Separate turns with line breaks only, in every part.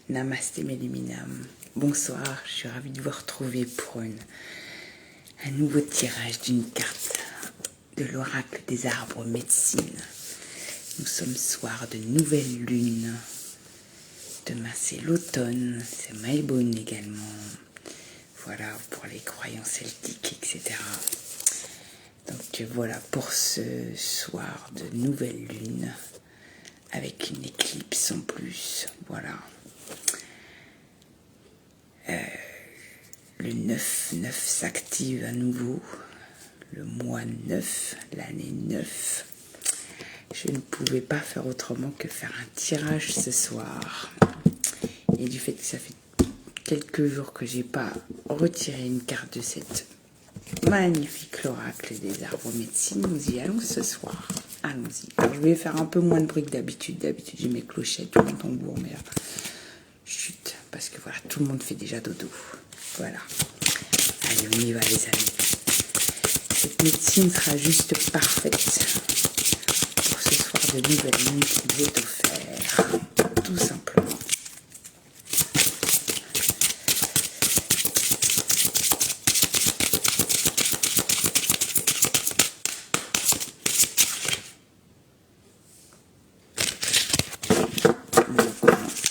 Namasté Méliminam. Bonsoir, je suis ravie de vous retrouver pour un nouveau tirage d'une carte de l'oracle des arbres médecine. Nous sommes soir de nouvelle lune. Demain c'est l'automne, c'est Maïbone également. Voilà pour les croyances celtiques, etc. Donc voilà pour ce soir de nouvelle lune avec une éclipse en plus. Voilà. Le 9-9 s'active à nouveau, le mois 9, l'année 9. Je ne pouvais pas faire autrement que faire un tirage ce soir. Et du fait que ça fait quelques jours que j'ai pas retiré une carte de cette magnifique oracle des arbres médecine, nous y allons ce soir. Allons-y. Alors je vais faire un peu moins de bruit que d'habitude. D'habitude j'ai mes clochettes ou mon tambour, mais là, chut, parce que voilà, tout le monde fait déjà dodo. Voilà. Allez, on y va les amis. Cette médecine sera juste parfaite pour ce soir de nouvelle lune qui vous est offert. Tout simplement.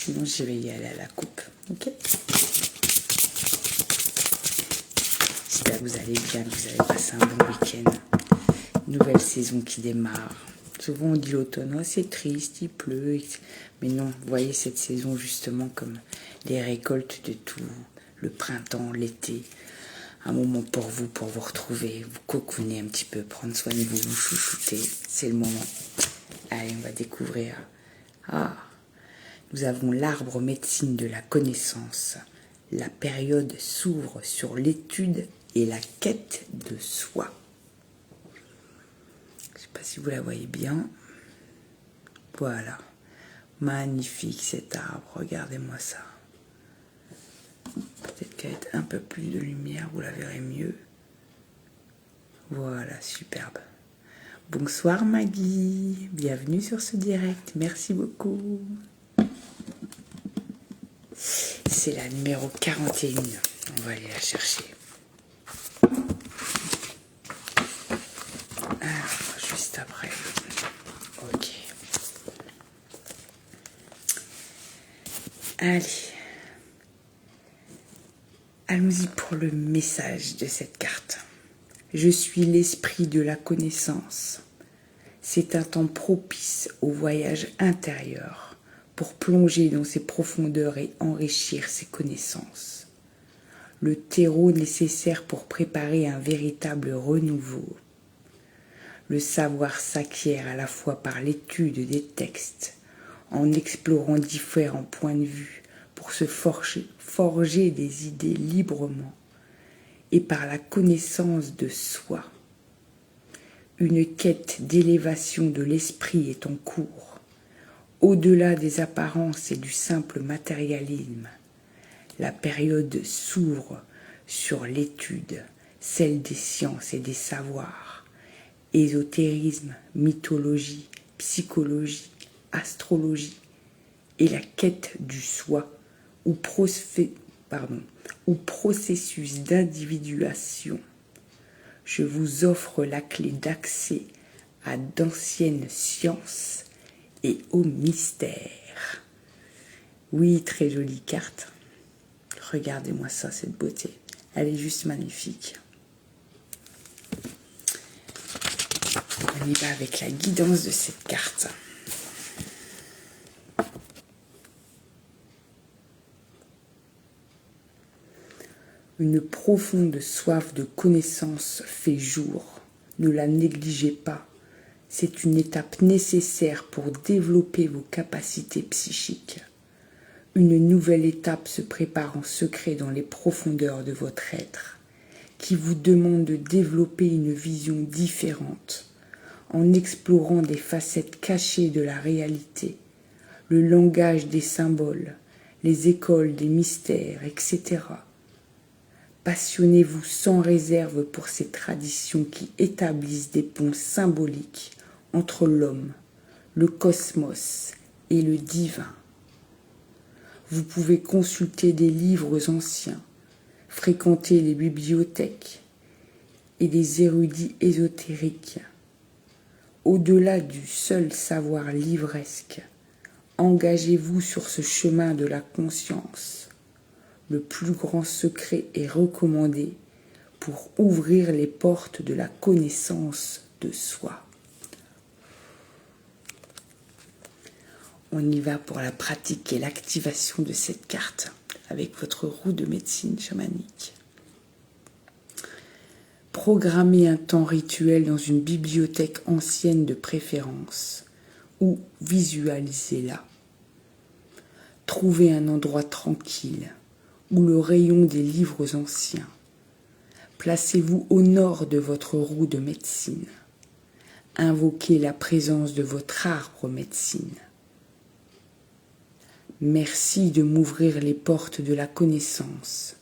Sinon je vais y aller à la coupe. Ok? J'espère que vous allez bien, que vous avez passé un bon week-end. Nouvelle saison qui démarre. Souvent on dit l'automne, oh, c'est triste, il pleut. Mais non, vous voyez cette saison justement comme les récoltes de tout, le printemps, l'été. Un moment pour vous retrouver, vous cocooner un petit peu, prendre soin de vous, vous chouchouter. C'est le moment. Allez, on va découvrir. Nous avons l'arbre médecine de la connaissance. La période s'ouvre sur l'étude et la quête de soi. Je ne sais pas si vous la voyez bien. Voilà. Magnifique cet arbre. Regardez-moi ça. Peut-être qu'avec un peu plus de lumière, vous la verrez mieux. Voilà, superbe. Bonsoir Maggie. Bienvenue sur ce direct. Merci beaucoup. C'est la numéro 41. On va aller la chercher. Alors, juste après. Ok. Allez. Allons-y pour le message de cette carte. Je suis l'esprit de la connaissance. C'est un temps propice au voyage intérieur pour plonger dans ses profondeurs et enrichir ses connaissances. Le terreau nécessaire pour préparer un véritable renouveau. Le savoir s'acquiert à la fois par l'étude des textes, en explorant différents points de vue pour se forger des idées librement, et par la connaissance de soi. Une quête d'élévation de l'esprit est en cours. Au-delà des apparences et du simple matérialisme, la période s'ouvre sur l'étude, celle des sciences et des savoirs, ésotérisme, mythologie, psychologie, astrologie, et la quête du soi, ou processus d'individuation. Je vous offre la clé d'accès à d'anciennes sciences et au mystère. Oui, très jolie carte. Regardez-moi ça, cette beauté. Elle est juste magnifique. On y va avec la guidance de cette carte. Une profonde soif de connaissance fait jour. Ne la négligez pas. C'est une étape nécessaire pour développer vos capacités psychiques. Une nouvelle étape se prépare en secret dans les profondeurs de votre être, qui vous demande de développer une vision différente, en explorant des facettes cachées de la réalité, le langage des symboles, les écoles des mystères, etc. Passionnez-vous sans réserve pour ces traditions qui établissent des ponts symboliques entre l'homme, le cosmos et le divin. Vous pouvez consulter des livres anciens, fréquenter les bibliothèques et des érudits ésotériques. Au-delà du seul savoir livresque, engagez-vous sur ce chemin de la conscience. Le plus grand secret est recommandé pour ouvrir les portes de la connaissance de soi. On y va pour la pratique et l'activation de cette carte avec votre roue de médecine chamanique. Programmez un temps rituel dans une bibliothèque ancienne de préférence ou visualisez-la. Trouvez un endroit tranquille ou le rayon des livres anciens. Placez-vous au nord de votre roue de médecine. Invoquez la présence de votre arbre médecine. Merci de m'ouvrir les portes de la connaissance,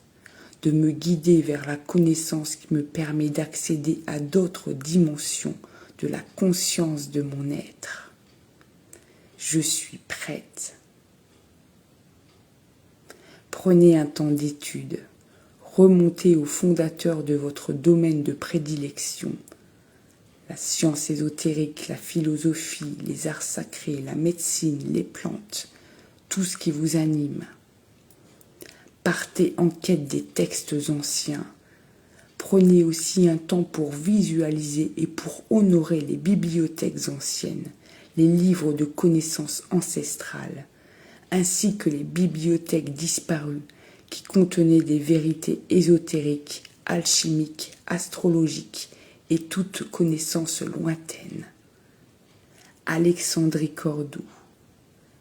de me guider vers la connaissance qui me permet d'accéder à d'autres dimensions de la conscience de mon être. Je suis prête. Prenez un temps d'étude, remontez au fondateur de votre domaine de prédilection, la science ésotérique, la philosophie, les arts sacrés, la médecine, les plantes, tout ce qui vous anime. Partez en quête des textes anciens. Prenez aussi un temps pour visualiser et pour honorer les bibliothèques anciennes, les livres de connaissances ancestrales, ainsi que les bibliothèques disparues qui contenaient des vérités ésotériques, alchimiques, astrologiques et toutes connaissances lointaines. Alexandrie Cordoue,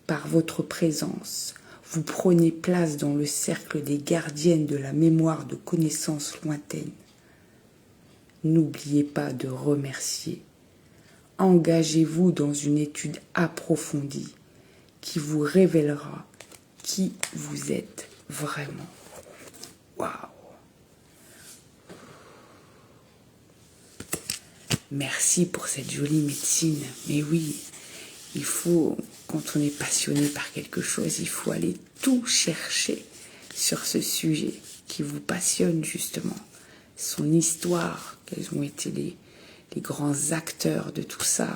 par votre présence, vous prenez place dans le cercle des gardiennes de la mémoire de connaissances lointaines. N'oubliez pas de remercier. Engagez-vous dans une étude approfondie qui vous révélera qui vous êtes vraiment. Waouh! Merci pour cette jolie médecine. Mais oui, il faut, quand on est passionné par quelque chose, il faut aller tout chercher sur ce sujet qui vous passionne justement. Son histoire, quels ont été les grands acteurs de tout ça,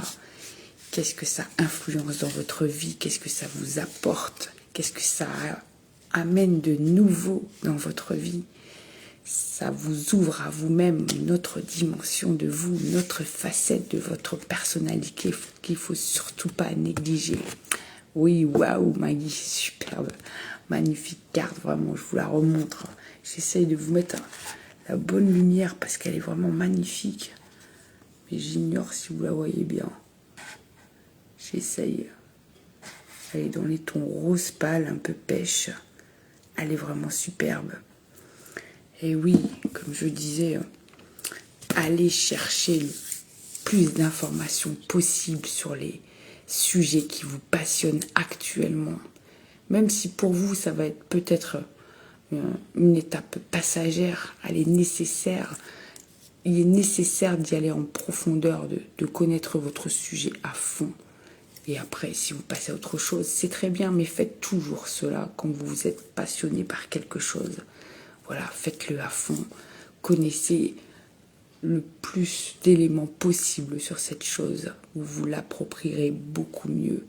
qu'est-ce que ça influence dans votre vie, qu'est-ce que ça vous apporte, qu'est-ce que ça amène de nouveau dans votre vie. Ça vous ouvre à vous-même une autre dimension de vous, une autre facette de votre personnalité qu'il ne faut surtout pas négliger. Oui, waouh, Maggie, superbe, magnifique carte, vraiment, je vous la remontre. J'essaye de vous mettre la bonne lumière parce qu'elle est vraiment magnifique. Mais j'ignore si vous la voyez bien. J'essaye. Elle est dans les tons rose pâle, un peu pêche. Elle est vraiment superbe. Et oui, comme je disais, allez chercher le plus d'informations possibles sur les sujets qui vous passionnent actuellement. Même si pour vous, ça va être peut-être une étape passagère, elle est nécessaire. Il est nécessaire d'y aller en profondeur, de connaître votre sujet à fond. Et après, si vous passez à autre chose, c'est très bien, mais faites toujours cela quand vous êtes passionné par quelque chose. Voilà, faites-le à fond. Connaissez le plus d'éléments possibles sur cette chose. Vous vous l'approprierez beaucoup mieux.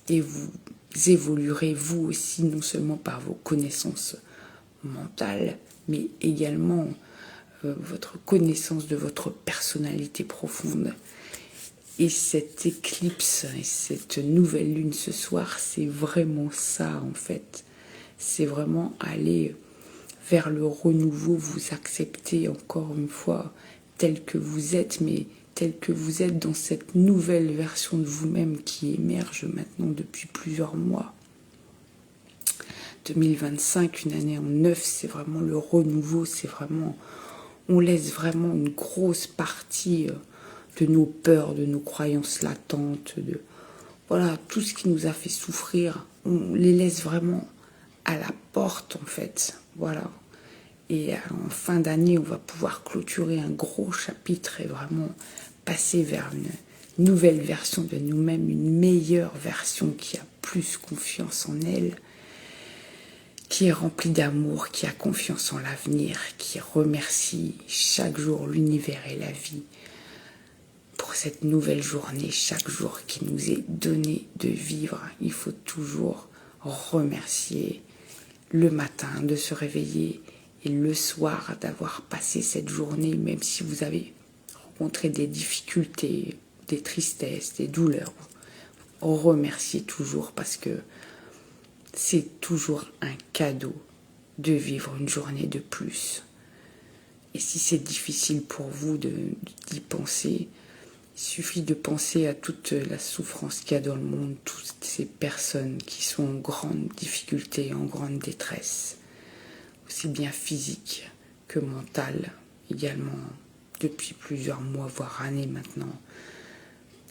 Et vous évoluerez vous aussi, non seulement par vos connaissances mentales, mais également votre connaissance de votre personnalité profonde. Et cette éclipse et cette nouvelle lune ce soir, c'est vraiment ça en fait. C'est vraiment aller vers le renouveau, vous accepter encore une fois tel que vous êtes, mais tel que vous êtes dans cette nouvelle version de vous-même qui émerge maintenant depuis plusieurs mois. 2025, une année en neuf, c'est vraiment le renouveau, c'est vraiment, on laisse vraiment une grosse partie de nos peurs, de nos croyances latentes, de voilà, tout ce qui nous a fait souffrir, on les laisse vraiment à la porte en fait, voilà. Et en fin d'année, on va pouvoir clôturer un gros chapitre et vraiment passer vers une nouvelle version de nous-mêmes, une meilleure version qui a plus confiance en elle. qui est rempli d'amour, qui a confiance en l'avenir, qui remercie chaque jour l'univers et la vie pour cette nouvelle journée, chaque jour qui nous est donné de vivre. Il faut toujours remercier le matin de se réveiller et le soir d'avoir passé cette journée, même si vous avez rencontré des difficultés, des tristesses, des douleurs. Remerciez toujours parce que c'est toujours un cadeau de vivre une journée de plus. Et si c'est difficile pour vous d'y penser, il suffit de penser à toute la souffrance qu'il y a dans le monde, toutes ces personnes qui sont en grande difficulté, en grande détresse, aussi bien physique que mentale, également depuis plusieurs mois, voire années maintenant,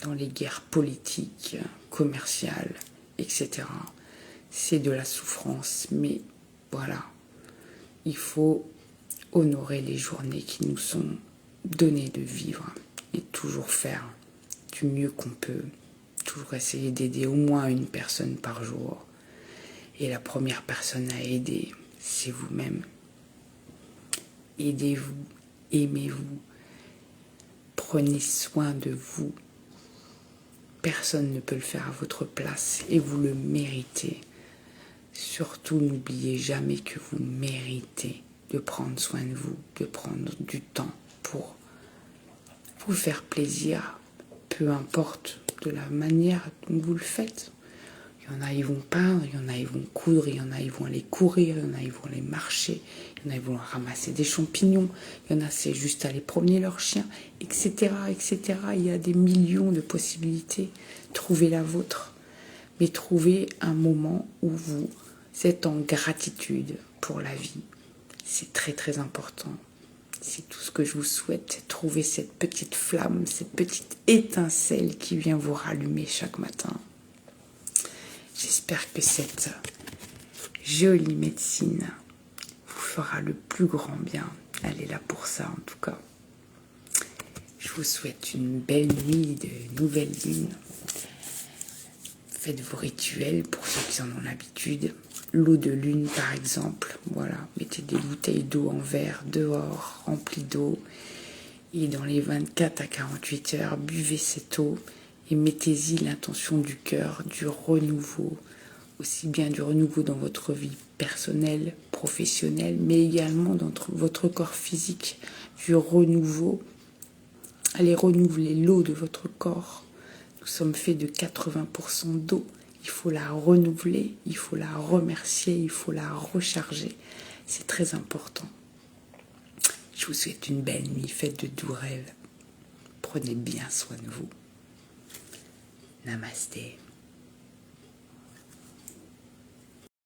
dans les guerres politiques, commerciales, etc. C'est de la souffrance, mais voilà, il faut honorer les journées qui nous sont données de vivre et toujours faire du mieux qu'on peut, toujours essayer d'aider au moins une personne par jour. Et la première personne à aider, c'est vous-même. Aidez-vous, aimez-vous, prenez soin de vous. Personne ne peut le faire à votre place et vous le méritez. Surtout, n'oubliez jamais que vous méritez de prendre soin de vous, de prendre du temps pour vous faire plaisir, peu importe de la manière dont vous le faites. Il y en a, ils vont peindre, il y en a, ils vont coudre, il y en a, ils vont aller courir, il y en a, ils vont aller marcher, il y en a, ils vont ramasser des champignons, il y en a, c'est juste aller promener leur chien, etc., etc. Il y a des millions de possibilités. Trouvez la vôtre, mais trouvez un moment où vous êtes en gratitude pour la vie. C'est très, très important. C'est tout ce que je vous souhaite, trouver cette petite flamme, cette petite étincelle qui vient vous rallumer chaque matin. J'espère que cette jolie médecine vous fera le plus grand bien. Elle est là pour ça en tout cas. Je vous souhaite une belle nuit de nouvelle lune. Faites vos rituels pour ceux qui en ont l'habitude. L'eau de lune par exemple, voilà, mettez des bouteilles d'eau en verre dehors, remplies d'eau, et dans les 24 à 48 heures, buvez cette eau et mettez-y l'intention du cœur, du renouveau, aussi bien du renouveau dans votre vie personnelle, professionnelle, mais également dans votre corps physique, du renouveau. Allez renouveler l'eau de votre corps. Nous sommes faits de 80% d'eau. Il faut la renouveler, il faut la remercier, il faut la recharger. C'est très important. Je vous souhaite une belle nuit, faites de doux rêves. Prenez bien soin de vous. Namasté.